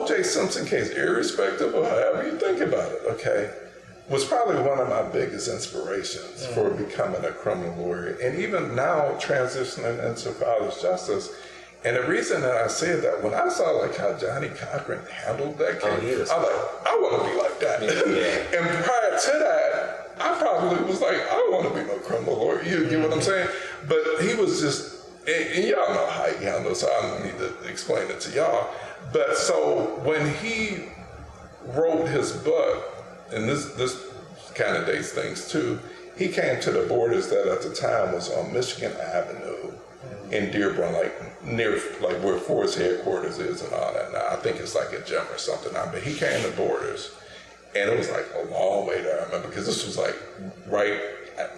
O.J. Simpson case, irrespective of however you think about it, okay, was probably one of my biggest inspirations for becoming a criminal lawyer, and even now transitioning into father's justice. And the reason that I said that, when I saw like how Johnnie Cochran handled that case, I'm like, I want to be like that. Yeah. And prior to that, I probably was like, I don't want to be no criminal lawyer. You get what I'm saying? But he was just, and y'all know how he handles, so I don't need to explain it to y'all. But so when he wrote his book, and this kind of dates things too, he came to the Borders that at the time was on Michigan Avenue in Dearborn, like near like where Ford's headquarters is and all that. Now I think it's like a gym or something now, but he came to Borders, and it was like a long way there, I remember, because this was like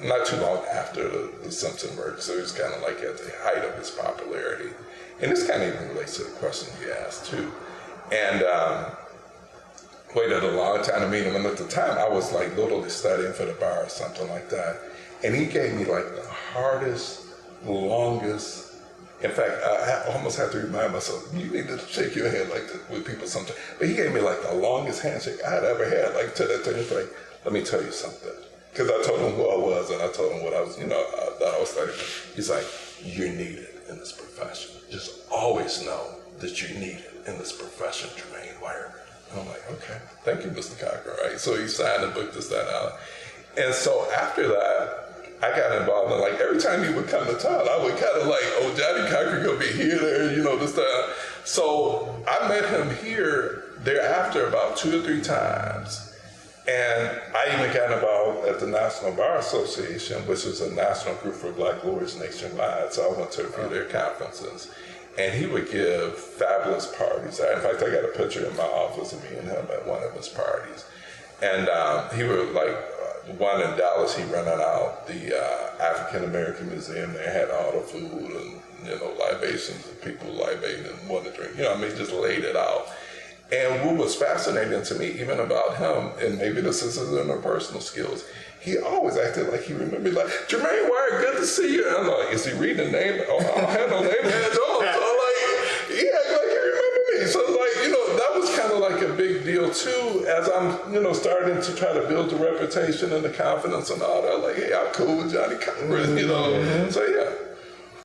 not too long after the Simpson murder, so it was kind of like at the height of his popularity. And this kind of even relates to the question you asked too. And waited a long time to meet him, and at the time I was like literally studying for the bar or something like that. And he gave me like the hardest, longest, in fact, I almost have to remind myself, you need to shake your hand like this with people sometimes. But he gave me like the longest handshake I had ever had, like to that thing. He's like, let me tell you something. Because I told him who I was, and I told him what I was, that I was studying. He's like, you're needed in this profession. Just always know that you're needed in this profession, Jermaine Wyrick. And I'm like, okay, thank you, Mr. Cochran, right? So he signed the book, this, that, out. And so after that, I got involved in, like, every time he would come to town, I would kind of like, oh, Johnnie Cochran gonna be here, there, this, that. So I met him here thereafter about 2 or 3 times. And I even got involved at the National Bar Association, which is a national group for Black lawyers nationwide. So I went to a few of their conferences. And he would give fabulous parties. In fact, I got a picture in my office of me and him at one of his parties. And he would, like, one in Dallas, he rented out the African American Museum. They had all the food and, libations and people libating and wanting to drink. Just laid it out. And what was fascinating to me, even about him, and maybe this is his interpersonal skills, he always acted like he remembered me, like, Jermaine Wyrick, good to see you. And I'm like, is he reading the name? Oh, I don't have no name badge on. So like, he acted like he remembered me. So like, that was kind of like a big deal too, as I'm, starting to try to build the reputation and the confidence and all that. Like, hey, I'm cool with Johnnie Cochran, So yeah,